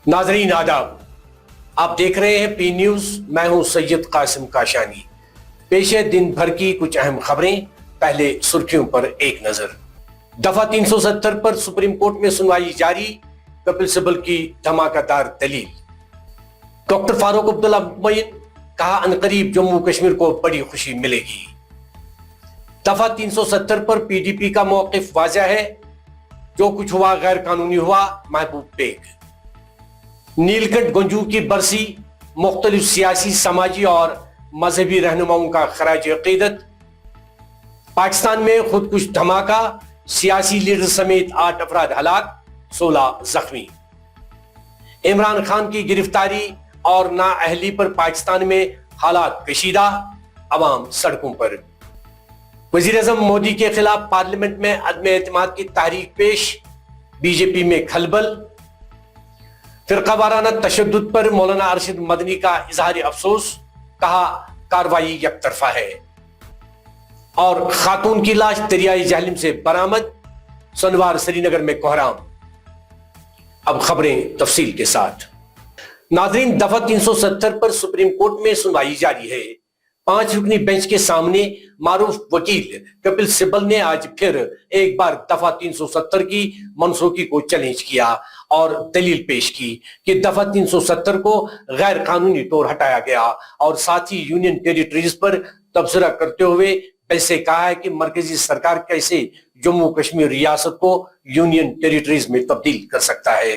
ناظرین آداب، آپ دیکھ رہے ہیں پی نیوز، میں ہوں سید قاسم کاشانی۔ پیش ہے دن بھر کی کچھ اہم خبریں، پہلے سرخیوں پر ایک نظر۔ دفعہ 370 پر سپریم کورٹ میں سنوائی جاری، کپل سبل کی دھماکہ دار دلیل۔ ڈاکٹر فاروق عبداللہ مطمئن، کہا عنقریب جموں کشمیر کو بڑی خوشی ملے گی۔ دفعہ 370 پر پی ڈی پی کا موقف واضح ہے، جو کچھ ہوا غیر قانونی ہوا، محبوب بیگ۔ نیل کنٹھ گنجو کی برسی، مختلف سیاسی، سماجی اور مذہبی رہنماؤں کا خراج عقیدت۔ پاکستان میں خودکش دھماکہ، سیاسی لیڈر سمیت 8 افراد ہلاک، 16 زخمی۔ عمران خان کی گرفتاری اور نااہلی پر پاکستان میں حالات کشیدہ، عوام سڑکوں پر۔ وزیر اعظم مودی کے خلاف پارلیمنٹ میں عدم اعتماد کی تحریک پیش، بی جے پی میں کھلبل۔ فرقہ وارانہ تشدد پر مولانا ارشد مدنی کا اظہار افسوس، کہا کارروائی یک طرفہ ہے۔ اور خاتون کی لاش دریائے جہلم سے برآمد، سنوار سری نگر میں کوہرام۔ اب خبریں تفصیل کے ساتھ۔ ناظرین، دفعہ 370 پر سپریم کورٹ میں سنوائی جاری ہے۔ 5 رکنی بینچ کے سامنے معروف وکیل کپل سبل نے آج پھر ایک بار دفعہ 370 کی منسوخی کو چیلنج کیا اور دلیل پیش کی کہ دفعہ 370 کو غیر قانونی طور ہٹایا گیا، اور ساتھ ہی یونین ٹیریٹریز پر تبصرہ کرتے ہوئے ایسے کہا ہے کہ مرکزی سرکار کیسے جموں کشمیر ریاست کو یونین ٹیریٹریز میں تبدیل کر سکتا ہے۔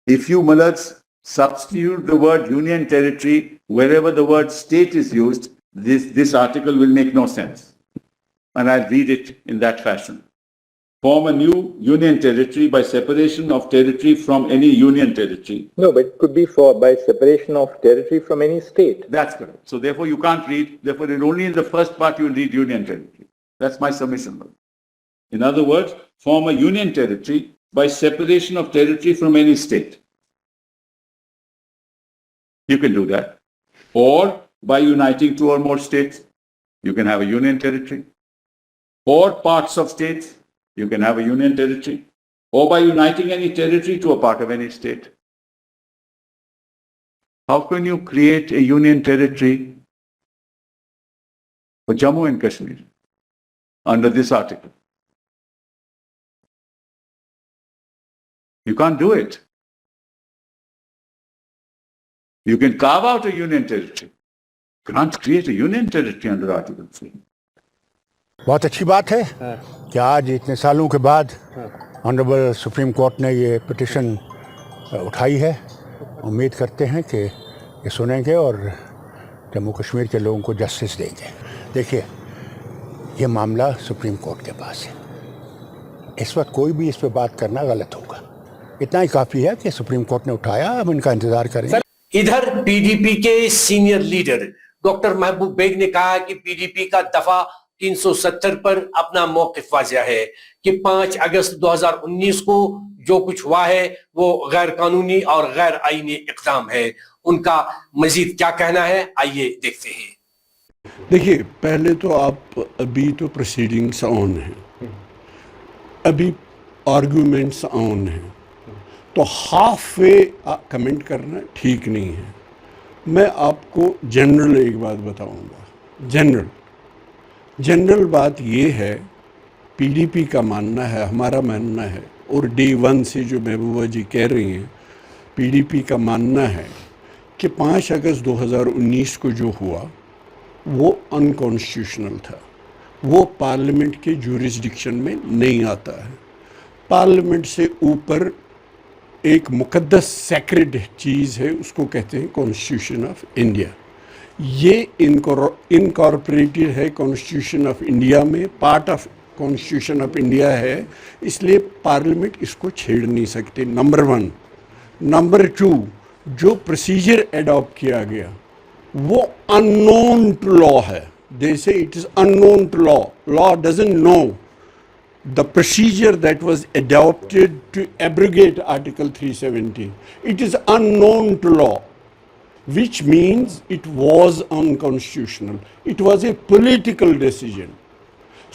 If you Mullahs substitute the word union territory wherever the word state is used, this article will make no sense. And I'll read it in that fashion. Form a new union territory by separation of territory from any union territory. No, but it could be by separation of territory from any state. That's correct. So therefore you can't read, therefore only in the first part you will read union territory. That's my submission. In other words, form a union territory by separation of territory from any state. You can do that. Or by uniting 2 or more states, you can have a union territory. Or parts of states, you can have a union territory. Or by uniting any territory to a part of any state. How can you create a union territory for Jammu and Kashmir under this article? You can't do it. You can carve out a union territory. You can't create a union territory under Article 3. بہت اچھی بات ہے کہ آج اتنے سالوں کے بعد آنریبل سپریم کورٹ نے یہ پٹیشن اٹھائی ہے۔ امید کرتے ہیں کہ یہ سنیں گے اور جموں کشمیر کے لوگوں کو جسٹس دیں گے۔ دیکھیے، یہ معاملہ سپریم کورٹ کے پاس ہے، اس وقت کوئی بھی اس پہ بات کرنا غلط ہوگا۔ اتنا ہی کافی ہے کہ سپریم کورٹ نے اٹھایا، ہم ان کا انتظار کریں۔ ادھر پی ڈی پی کے سینئر لیڈر ڈاکٹر محبوب بیگ نے کہا کہ پی ڈی پی کا دفعہ 370 پر اپنا موقف واضح ہے کہ 5 اگست 2019 کو جو کچھ ہوا ہے وہ غیر قانونی اور غیر آئینی اقدام ہے۔ ان کا مزید کیا کہنا ہے، آئیے دیکھتے ہیں۔ دیکھیے، پہلے تو آپ ابھی تو پروسیڈنگس آن ہیں، ابھی آرگومنٹس آن ہیں، تو ہاف وے کمنٹ کرنا ٹھیک نہیں ہے۔ میں آپ کو جنرل ایک بات بتاؤں گا۔ جنرل بات یہ ہے، پی ڈی پی کا ماننا ہے، ہمارا ماننا ہے، اور ڈے 1 سے جو محبوبہ جی کہہ رہی ہیں، پی ڈی پی کا ماننا ہے کہ 5 اگست 2019 کو جو ہوا وہ انکانسٹیٹیوشنل تھا، وہ پارلیمنٹ کے جورسڈکشن میں نہیں آتا ہے۔ پارلیمنٹ سے اوپر ایک مقدس سیکرڈ چیز ہے، اس کو کہتے ہیں کانسٹیٹیوشن آف انڈیا۔ یہ انکارپوریٹڈ ہے کانسٹیٹیوشن آف انڈیا میں، part of constitution of India ہے، اس لیے پارلیمنٹ اس کو چھیڑ نہیں سکتے، نمبر 1۔ نمبر 2، جو پروسیجر ایڈاپٹ کیا گیا وہ unknown to law ہے۔ They say it is unknown to law. Law doesn't know the procedure that was adopted to abrogate Article 370. It is unknown to law, which means it was unconstitutional. It was a political decision.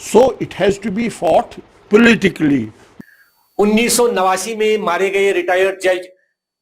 So it has to be fought politically. 1989 میں مارے گئے retired جج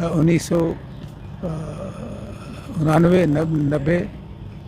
1999-90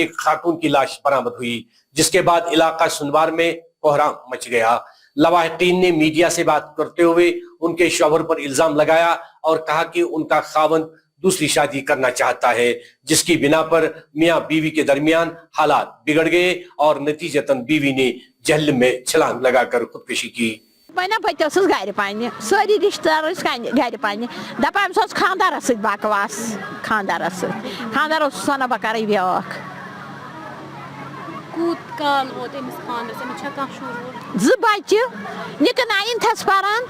ایک خاتون کی لاش برآمد ہوئی، جس کے بعد علاقہ سنوار میں کوہرام مچ گیا۔ لواحقین نے میڈیا سے بات کرتے ہوئے ان کے شوہر پر الزام لگایا اور کہا کہ ان کا خاوند دوسری شادی کرنا چاہتا ہے، جس کی بنا پر میاں بیوی کے درمیان حالات بگڑ گئے اور نتیجتاً بیوی نے جہنم میں چھلانگ لگا کر خودکشی کی۔ بہت گھر پنہ ساری رشتہ دار گھر پنہ دپان خاندارس ست بکواس، خاندارس خاندار ونان بہ کرے بیاکھ۔ کوت کال ووت أمس خاندرس؟ أمس چھا کانٛہہ شُر وُر؟ 2 بچہ، نکہ 9th پران۔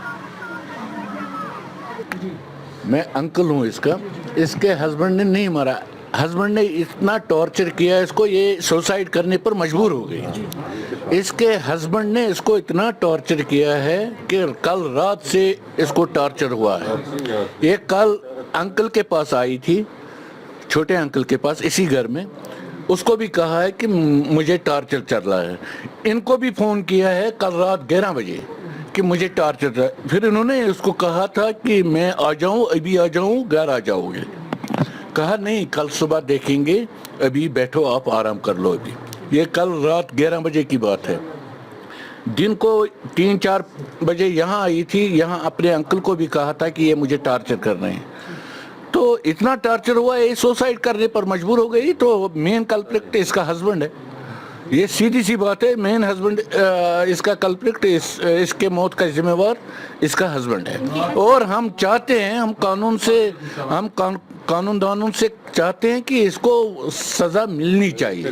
میں انکل ہوں اس کا، اس کے ہسبینڈ نے نہیں مارا، ہسبینڈ نے اتنا ٹارچر کیا اس کو، یہ سوسائڈ کرنے پر مجبور ہو گئی۔ اس کے ہسبینڈ نے اس کو اتنا ٹارچر کیا ہے کہ کل رات سے اس کو ٹارچر ہوا ہے۔ یہ کل انکل کے پاس آئی تھی، چھوٹے انکل کے پاس اسی گھر میں، اس کو بھی کہا ہے کہ مجھے ٹارچر چل رہا ہے۔ ان کو بھی فون کیا ہے کل رات 11 بجے کہ مجھے ٹارچر ہے۔ پھر انہوں نے اس کو کہا تھا کہ میں آ جاؤں، ابھی آ جاؤں، گھر آ جاؤ گے۔ کہا نہیں، کل صبح دیکھیں گے، ابھی بیٹھو، آپ آرام کر لو ابھی۔ یہ کل رات 11 بجے کی بات ہے۔ دن کو 3-4 بجے یہاں آئی تھی، یہاں اپنے انکل کو بھی کہا تھا کہ یہ مجھے ٹارچر کر رہے ہیں۔ تو اتنا ٹارچر ہوا، یہ سوسائڈ کرنے پر مجبور ہو گئی۔ تو مین کلپریٹ اس کا ہسبینڈ ہے، یہ سیدھی سی بات ہے۔ مین ہسبینڈ اس کا کلپریٹ، اس کے موت کا ذمہ وار اس کا ہسبینڈ ہے۔ اور ہم چاہتے ہیں، ہم قانون دانوں سے چاہتے ہیں کہ اس کو سزا ملنی چاہیے۔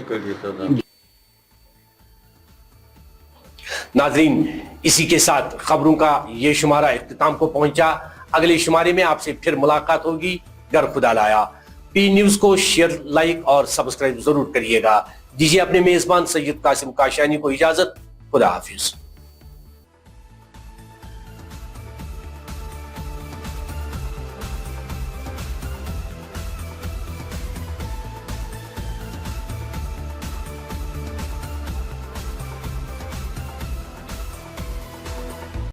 ناظرین، اسی کے ساتھ خبروں کا یہ شمارہ اختتام کو پہنچا۔ اگلے شمارے میں آپ سے پھر ملاقات ہوگی، گر خدا لایا۔ پی نیوز کو شیئر، لائک اور سبسکرائب ضرور کریے گا۔ دیجیے اپنے میزبان سید قاسم کاشانی کو اجازت۔ خدا حافظ۔